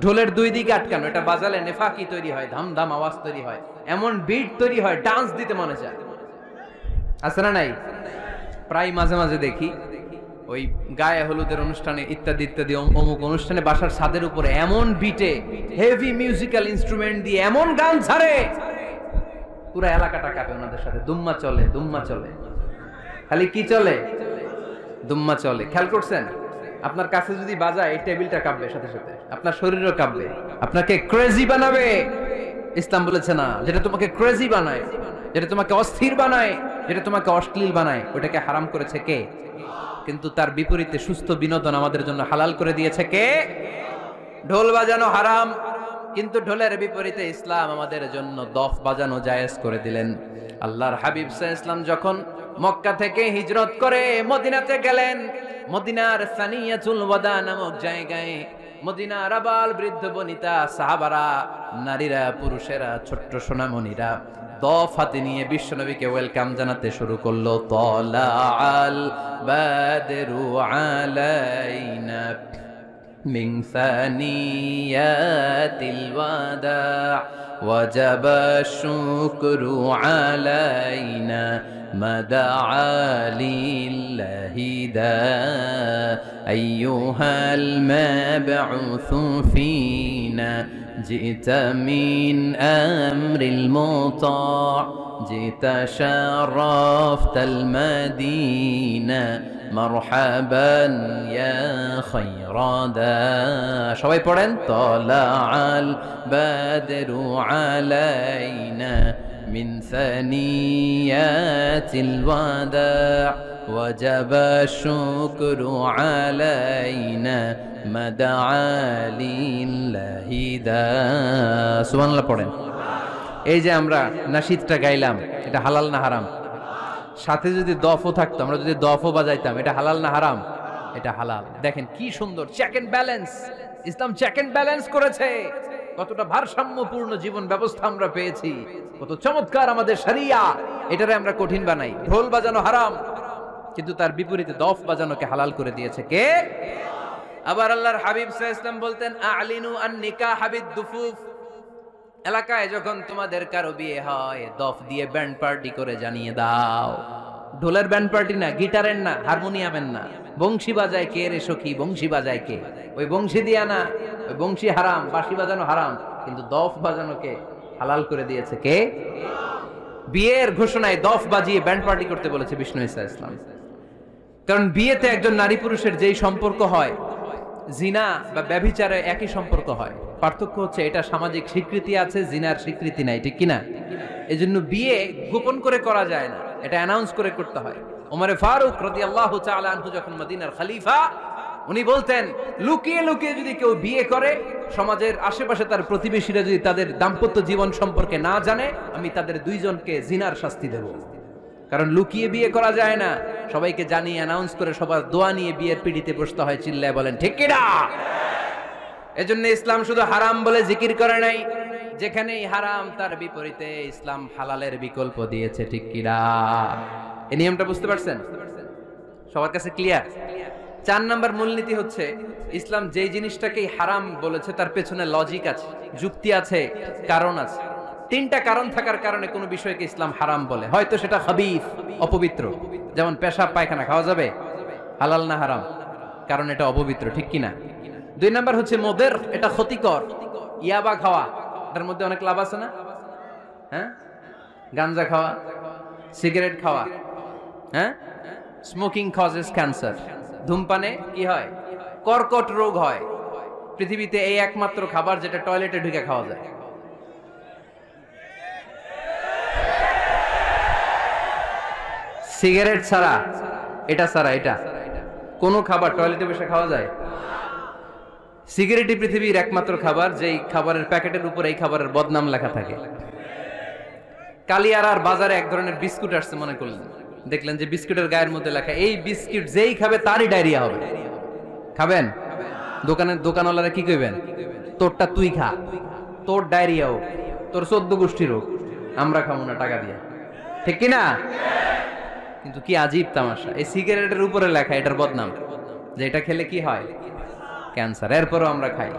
ঢোলের দুই দিকে আটকানো, এটা বাজালে নেফাকি তৈরি হয়, ধামধাম আওয়াজ তৈরি হয়, এমন বিট তৈরি হয়, ডান্স দিতে মনে চায়। আছে না নাই? প্রায় মাঝে মাঝে দেখি ওই গায়ে হলুদের অনুষ্ঠানে ইত্যাদি ইত্যাদি অমুক অনুষ্ঠানে বাসার ছাদের উপরে এমন বিটে হেভি মিউজিক্যাল ইনস্ট্রুমেন্ট দিয়ে এমন গান ছাড়ে, পুরো এলাকাটা কাঁপে ওনাদের সাথে। দুম্মা চলে, দুম্মা চলে, খালি কি চলে? দুম্মা চলে। খেয়াল করছেন? আপনার কাছে যদি বাজায় এই টেবিলটা কাঁপবে, সাথে সাথে আপনার শরীরও কাঁপবে, আপনাকে ক্রেজি বানাবে। ইসলাম বলেছে না, যেটা তোমাকে ক্রেজি বানায়, যেটা তোমাকে অস্থির বানায়, যেটা তোমাকে অশ্লীল বানায়, ওটাকে হারাম করেছে কে? কিন্তু তার বিপরীতে সুস্থ বিনোদন আমাদের জন্য হালাল করে দিয়েছে কে? ঢোল বাজানো হারাম, কিন্তু ঢোলের বিপরীতে ইসলাম আমাদের জন্য দফ বাজানো জায়েজ করে দিলেন। আল্লাহর হাবিব সাল্লাল্লাহু আলাইহি ওয়াসাল্লাম যখন মক্কা থেকে হিজরত করে মদিনাতে গেলেন, মদিনার সানিয়াতুল ওয়াদা নামক জায়গায় মদিনার আবাল বৃদ্ধ বনিতা, সাহাবারা, নারীরা, পুরুষেরা, ছোট্ট সোনামণিরা দফ হাতে নিয়ে বিশ্বনবীকে ওয়েলকাম জানাতে শুরু করলো। তালাআল বাদরু আলাইনা من ثنيات الوداع وجب الشكر علينا ما دعا لله داع أيها المبعوث فينا جئت من أمر المطاع جئت شرفت المدينة مرحبا يا خير داع সবাই পড়েন طلع البدر علينا من ثنيات الوداع وجب الشكر علينا ما دعا لله داع সুবহানাল্লাহ পড়েন। এই যে আমরা নাশিদটা গাইলাম, এটা হালাল না হারাম? সাথে যদি দফও থাকতো, আমরা যদি দফও বাজাইতাম, এটা হালাল না হারাম? এটা হালাল। দেখেন কি সুন্দর check and balance, Islam check and balance করেছে। কতটা ভারসাম্যপূর্ণ জীবন ব্যবস্থা আমরা পেয়েছি, কত চমৎকার আমাদের শরিয়া। এটারে আমরা কঠিন বানাই, ঢোল বাজানো হারাম, কিন্তু তার বিপরীতে দফ বাজানোকে হালাল করে দিয়েছে কে? আবার আল্লাহর হাবিব সাল্লাল্লাহু আলাইহি ওয়াসাল্লাম বলতেন আ'লিনু আন নিকাহ বিদ দুফুফ, এলাকায় যখন তোমাদের কারো বিয়ে হয় দফ দিয়ে ব্যান্ড পার্টি করে জানিয়ে দাও। ঢোলের ব্যান্ড পার্টি না, গিটারের না, হারমোনিয়ামের না, বংশী বাজায় কে রে সখী, বংশী বাজায় কে? ওই বংশী দিয়া না, ওই বংশী হারাম, বাঁশি বাজানো হারাম, কিন্তু দফ বাজানোকে হালাল করে দিয়েছে কে? বিয়ের ঘোষণায় দফ বাজিয়ে ব্যান্ড পার্টি করতে বলেছে বিষ্ণু ঈসা ইসলাম। কারণ বিয়েতে একজন নারী পুরুষের যেই সম্পর্ক হয়, জিনা বা ব্যভিচারে একই সম্পর্ক হয়, পার্থক্য হচ্ছে এটা সামাজিক স্বীকৃতি আছে, জিনার স্বীকৃতি নাই, ঠিক কিনা? এজন্য বিয়ে গোপন করে করা যায় না, এটা অ্যানাউন্স করে করতে হয়। ওমরে ফারুক রাদিয়াল্লাহু তাআলা আনহু যখন মদিনার খলিফা, উনি বলতেন লুকিয়ে লুকিয়ে যদি কেউ বিয়ে করে, সমাজের আশেপাশে তার প্রতিবেশীরা যদি তাদের দাম্পত্য জীবন সম্পর্কে না জানে, আমি তাদের দুইজনকে জিনার শাস্তি দেব। কারণ লুকিয়ে বিয়ে করা যায় না, সবাইকে জানিয়ে অ্যানাউন্স করে সবার দোয়া নিয়ে বিয়ের পিড়িতে বসতে হয়। চিল্লায় বলেন ঠিক কিনা? এজন্য ইসলাম শুধু হারাম বলে জিকির করে নাই, যেখানেই হারাম তার বিপরীতে ইসলাম হালালের বিকল্প দিয়েছে, ঠিক কিনা? এই নিয়মটা বুঝতে পারছেন? সবার কাছে ক্লিয়ার? 4 নম্বর মূলনীতি হচ্ছে ইসলাম যেই জিনিসটাকেই হারাম বলেছে তার পেছনে লজিক আছে, যুক্তি আছে, কারণ আছে। 3টা কারণ থাকার কারণে কোনো বিষয়কে ইসলাম হারাম বলে। হয়তো সেটা খাবিথ, অপবিত্র, যেমন পেশাব পায়খানা খাওয়া যাবে, হালাল না হারাম? কারণ এটা অপবিত্র, ঠিক কিনা? 2 নাম্বার হচ্ছে মুদির, এটা ক্ষতিকর। ইয়াবা খাওয়া, এটার মধ্যে অনেক লাভ আছে না? হ্যাঁ, গাঞ্জা খাওয়া, সিগারেট খাওয়া, হ্যাঁ, স্মোকিং কজেস ক্যান্সার। ধূমপানে কি হয়? কর্কট রোগ হয়। পৃথিবীতে এই একমাত্র খাবার যেটা টয়লেটে ঢুকে খাওয়া যায়। সিগারেট ছাড়া, এটা ছাড়া, এটা কোন খাবার টয়লেটে বসে খাওয়া যায়? সিগারেটই পৃথিবীর একমাত্র খাবার যেই খাবারের প্যাকেটের উপর এই খাবারের বদনাম লেখা থাকে। কালিয়ারার বাজারে এক ধরনের বিস্কুট আসছে, মনে করলেন, দেখলেন যে বিস্কুটের গায়ের মধ্যে লেখা এই বিস্কুট যেই খাবে তারই ডায়রিয়া হবে। খাবেন? দোকানওয়ালারা কি কইবেন? তোরটা তুই খা, তোর ডায়রিয়া হোক, তোর 14 গোষ্ঠীর হোক, আমরা খাবো না টাকা দিয়ে, ঠিক কিনা? কিন্তু কি আজীব তামাশা, এই সিগারেটের উপরে লেখা এটার বদনাম, যে এটা খেলে কি হয়? ক্যান্সার। এরপরও আমরা খাই।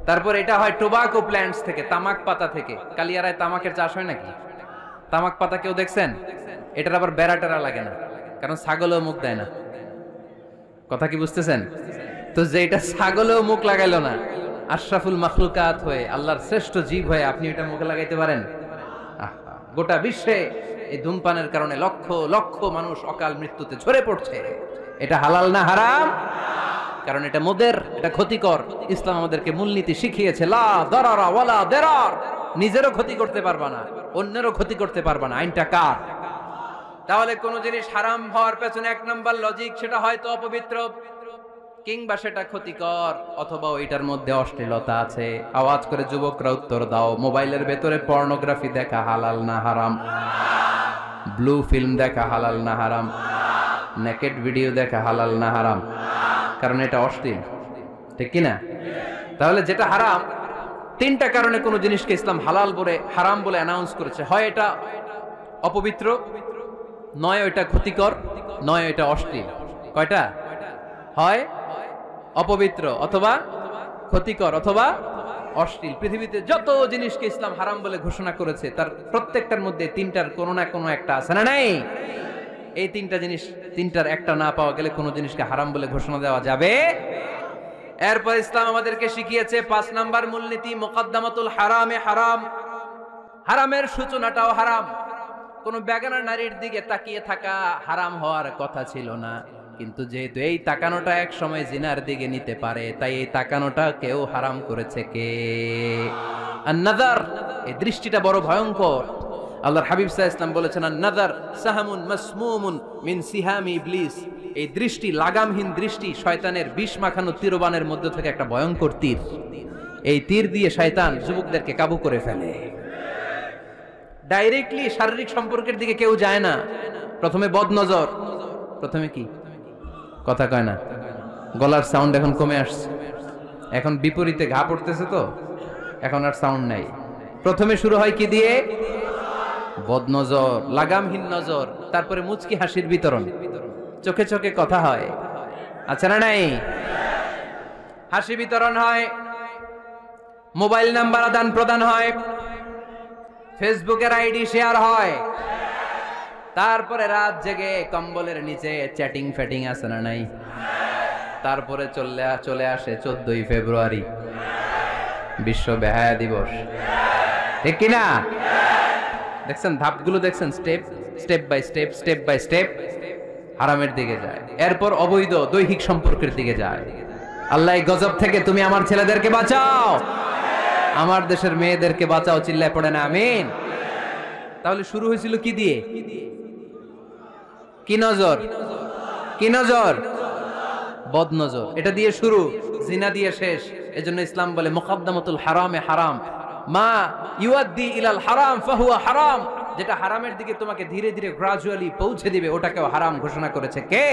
তারপর এটা হয় টোবাকো প্ল্যান্টস থেকে, তামাক পাতা থেকে। কালিয়ারায় তামাকের চাষ হয় নাকি? তামাক পাতা কেউ দেখছেন? এটার আবার বেড়া টেরা লাগে না, কারণ ছাগলও মুখ দেয় না। কথা কি বুঝতেছেন? তো যে এটা ছাগলও মুখ লাগাইলো না, আশরাফুল মাখলুকাত হয়ে, আল্লাহর শ্রেষ্ঠ জীব হয়ে আপনি এটা মুখে লাগাইতে পারেন? গোটা বিশ্বে এই ধূমপানের কারণে লক্ষ লক্ষ মানুষ অকাল মৃত্যুতে ঝরে পড়ছে। এটা হালাল না হারাম? কারণ এটা মুদির, এটা ক্ষতিকর। ইসলাম আমাদেরকে মূলনীতি শিখিয়েছে, লা দারারা ওয়ালা দিরার। নিজেরও ক্ষতি করতে পারবা না, অন্যেরও ক্ষতি করতে পারবা না। আইনটা কার? তাহলে কোন জিনিস হারাম হওয়ার পেছনে 1 নাম্বার লজিক, সেটা হয়তো অপবিত্র, কিংবা সেটা ক্ষতিকর, অথবা ওইটার মধ্যে অশ্লীলতা আছে। আওয়াজ করে যুবকরা উত্তর দাও, মোবাইলের ভেতরে পর্নোগ্রাফি দেখা হালাল না হারাম? ব্লু ফিল্ম দেখা হালাল না হারাম? নেকেড ভিডিও দেখা হালাল না হারাম? কারণ এটা অশ্লীল, ঠিক কিনা? তাহলে যেটা হারাম, 3টা কারণে কোন জিনিসকে ইসলাম হালাল বলে হারাম বলে অ্যানাউন্স করেছে। হয় এটা অপবিত্র, নয় এটা ক্ষতিকর, নয় এটা অশ্লীল। কয়টা? হয় অপবিত্র অথবা ক্ষতিকর অথবা অশ্লীল। পৃথিবীতে যত জিনিসকে ইসলাম হারাম বলে ঘোষণা করেছে তার প্রত্যেকটার মধ্যে তিনটার কোনো না কোনো একটা আছে না নাই? এই তিনটা জিনিস, তিনটার একটা না পাওয়া গেলে কোনো জিনিসকে হারাম বলে ঘোষণা দেওয়া যাবে। এরপর ইসলাম আমাদেরকে শিখিয়েছে 5 নাম্বার মূলনীতি, মুকদ্দামাতুল হারামে হারাম। হারামের সূচনাটাও হারাম। কোন বেগানা নারীর দিকে তাকিয়ে থাকা হারাম হওয়ার কথা ছিল না, কিন্তু যেহেতু এই তাকানোটা এক সময় জিনার দিকে নিতে পারে, তাই এই তাকানোটা কেউ হারাম করেছে কে? আন-নাযার, এই দৃষ্টিটা বড় ভয়ঙ্কর। আল্লাহর হাবিব সাল্লাল্লাহু আলাইহি ওয়াসাল্লাম বলেছেন, আন-নাযার সাহামুন মাসমুমুন মিন সিহামি ইবলিস। এই দৃষ্টি, লাগামহীন দৃষ্টি, শয়তানের বিষ মাখানো তীরবানের মধ্যে থেকে একটা ভয়ঙ্কর তীর। এই তীর দিয়ে শয়তান যুবকদেরকে কাবু করে ফেলে। ডাইরেক্টলি শারীরিক সম্পর্কের দিকে কেউ যায় না। প্রথমে বদনজর, প্রথমে কি কথা কয় না, গলার সাউন্ড এখন কমে আসছে, এখন বিপরীতে ঘা পড়তেছে, তো এখন আর সাউন্ড নাই। প্রথমে শুরু হয় কি দিয়ে? বদনজর, লাগামহীন নজর। তারপরে মুচকি হাসির বিতরণ, চোখে চোখে কথা হয়, আচ্ছা না নাই? হাসি বিতরণ হয়, মোবাইল নাম্বার আদান প্রদান হয়, ফেসবুকের আইডি শেয়ার হয়, তারপরে রাত জেগে কম্বলের নিচে চ্যাটিং ফ্যাটিং আছে না নাই? তারপরে চলে আসে 14ই ফেব্রুয়ারি, বিশ্ব বেহায়া দিবস, ঠিক কিনা? দেখছেন ধাপগুলো, দেখছেন স্টেপ বাই স্টেপ হারামের দিকে যায়। এরপর অবৈধ দৈহিক সম্পর্কের দিকে যায়। আল্লাহ এই গজব থেকে তুমি আমার ছেলেদেরকে বাঁচাও, আমার দেশের মেয়েদেরকে বাঁচাও, চিল্লায় পড়ে না আমিন। তাহলে শুরু হয়েছিল কি দিয়ে? কি নজর? কি নজর? বদনজর। এটা দিয়ে শুরু, জিনা দিয়ে শেষ। এজন্য ইসলাম বলে মুকদ্দামাতুল হারামে হারাম, মা ইউআদ্দি ইলাল হারাম ফাহুয়া হারাম। যেটা হারামের দিকে তোমাকে ধীরে ধীরে গ্রাজুয়ালি পৌঁছে দিবে, ওটাকেও হারাম ঘোষণা করেছে কে?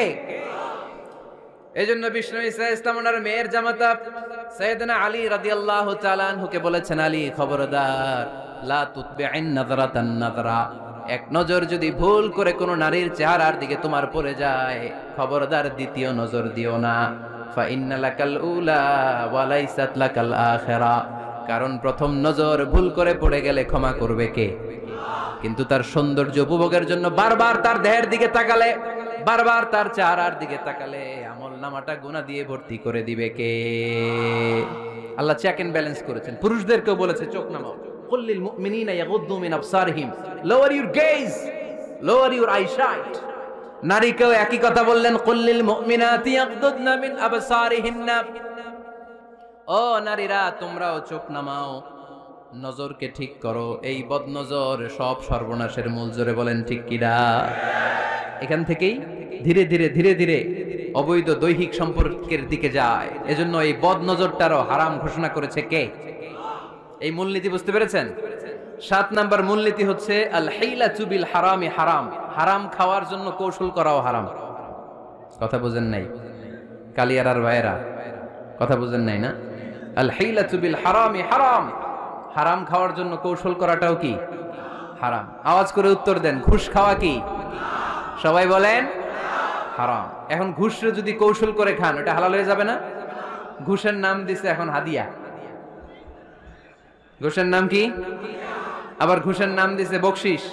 এজন্য বিষ্ণু ঈসা ইসলাম ওনার মেয়ের জামাতা সাইয়েদনা আলী রাদিয়াল্লাহু তাআলা আনহুকে বলেছেন, আলী খবরদার, লা তুতবি'ন নাযরাতান নাযরা। এক নজর যদি ভুল করে কোনো নারীর চেহারার দিকে তোমার পড়ে যায়, খবরদার দ্বিতীয় নজর দিও না। ফা ইন্না লাকাল উলা ওয়া লাইসাত লাকাল আখিরা। কারণ প্রথম নজর ভুল করে পড়ে গেলে ক্ষমা করবে কে? কিন্তু তার সৌন্দর্য উপভোগের জন্য বারবার তার দেহের দিকে তাকালে, বারবার তার চেহারার দিকে তাকালে আমল নামাটা গুনাহ দিয়ে ভর্তি করে দিবে কে? আল্লাহ চেক এন্ড ব্যালেন্স করেছেন। পুরুষদেরকেও বলেছে চোখ নামাও, কুল্লিল মুমিনিনা ইয়াগুদ্দু মিন আবসারিহিম, lower your gaze, lower your eyesight. নারীকেও একই কথা বললেন, কুল্লিল মুমিনাতি ইয়াগুদ্দুনা মিন আবসারিহিন্না। ও নারীরা, তোমরাও চোখ নামাও, নজরকে ঠিক করো। এই বদনজর সব সর্বনাশের মূল। জোরে বলেন ঠিক কিনা? এখান থেকেই ধীরে ধীরে ধীরে ধীরে অবৈধ দৈহিক সম্পর্কের দিকে যায়। এজন্য এই বদনজরটারও হারাম ঘোষণা করেছে কে? এই মূলনীতি বুঝতে পেরেছেন? 7 নাম্বার মূলনীতি হচ্ছে আল হিলাতু বিল হারামি হারাম। হারাম খাওয়ার জন্য কৌশল করাও হারাম। কথা বুঝেন নাই? কালিয়ারার ভাইরা কথা বুঝেন নাই না? আল হিলাতু বিল হারামি হারাম। হারাম খাওয়ার জন্য কৌশল করাটাও কি হারাম? আওয়াজ করে উত্তর দেন, ঘুষ খাওয়া কি? সবাই বলেন হারাম। এখন ঘুষরে যদি কৌশল করে খান, ওটা হালাল হয়ে যাবে না? ঘুষের নাম দিছে এখন হাদিয়া। ঘুষের নাম কি? আবার ঘুষের নাম দিছে বকশিস,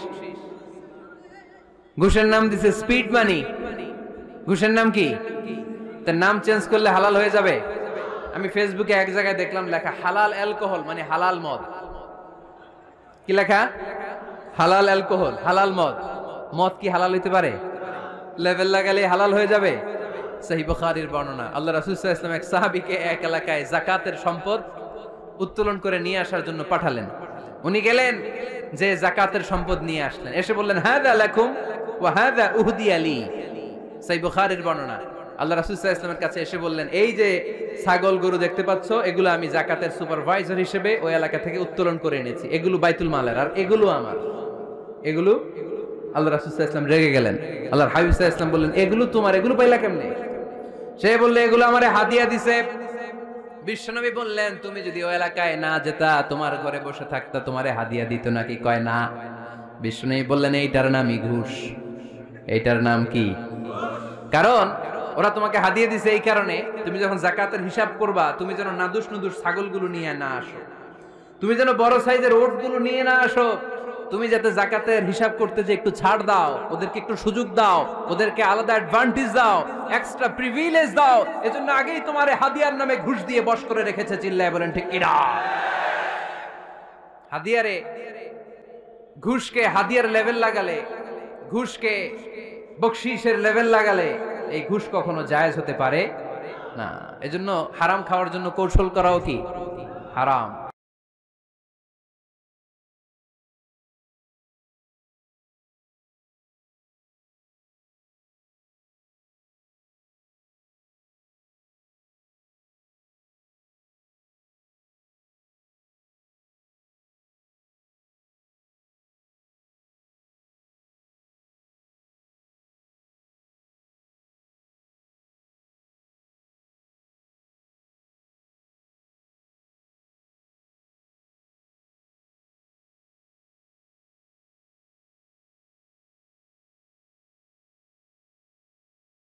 ঘুষের নাম দিছে স্পিড মানি। ঘুষের নাম কি? তার নাম চেঞ্জ করলে হালাল হয়ে যাবে? আমি ফেসবুকে এক জায়গায় দেখলাম লেখা হালাল অ্যালকোহল, মানে হালাল মদ। কি লেখা? হালাল অ্যালকোহল, হালাল মদ। মদ কি হালাল হইতে পারে? লেভেল লাগালে হালাল হয়ে যাবে? সহিহ বুখারীর বর্ণনা, আল্লাহ রাসূল সাল্লাল্লাহু আলাইহি ওয়াসাল্লাম এক সাহাবীকে এক এলাকায় যাকাতের সম্পদ উত্তোলন করে নিয়ে আসার জন্য পাঠালেন। উনি গেলেন, যে যাকাতের সম্পদ নিয়ে আসলেন, এসে বললেন, হাযা লাকুম ওয়া হাযা উহদিয়া লি। সহিহ বুখারীর বর্ণনা, আল্লাহ রাসূল সাল্লাল্লাহু আলাইহি ওয়াসাল্লামের কাছে এসে বললেন, এই যে ছাগল গরু দেখতে পাচ্ছ, এগুলো আমি যাকাতের সুপারভাইজার হিসেবে ওই এলাকা থেকে উত্তোলন করে এনেছি, এগুলো বাইতুল মালের, আর এগুলো আমার। এগুলো আল্লাহ রাসূল সাল্লাল্লাহু আলাইহি ওয়াসাল্লাম রেগে গেলেন। আল্লাহর হাবিব সাল্লাল্লাহু আলাইহি ওয়াসাল্লাম বললেন, এগুলো তোমার, এগুলো পাইলা কেমনে? সে বললে, এগুলো আমারে হাদিয়া দিছে। বিশ্বনবী বললেন, তুমি যদি ওই এলাকায় না যেতা, তোমার ঘরে বসে থাকতা, তোমারে হাদিয়া দিত নাকি? কয় না। বিশ্বনবী বললেন, এইটার নামই ঘুষ। এইটার নাম কি? কারণ ওরা তোমাকে হাদিয়া দিছে এই কারণে তুমি যখন যাকাতের হিসাব করবা তুমি যেন নাদুস নুদুস ছাগলগুলো নিয়ে না আসো, তুমি যেন বড় সাইজের ওটগুলো নিয়ে না আসো, তুমি যাতে যাকাতের হিসাব করতে যে একটু ছাড় দাও, ওদেরকে একটু সুযোগ দাও, ওদেরকে আলাদা অ্যাডভান্টেজ দাও, এক্সট্রা প্রিভিলেজ দাও, এজন্য আগেই তোমারে হাদিয়ার নামে ঘুষ দিয়ে বশ করে রেখেছে। চিল্লায় বলেন ঠিক কিনা? হাদিয়ারে ঘুষকে হাদিয়ার লেভেল লাগালে, ঘুষকে বকশিসের লেভেল লাগালে এই ঘুষ কখনো জায়েজ হতে পারে না। এজন্য হারাম খাওয়ার জন্য কৌশল করাও কি হারাম।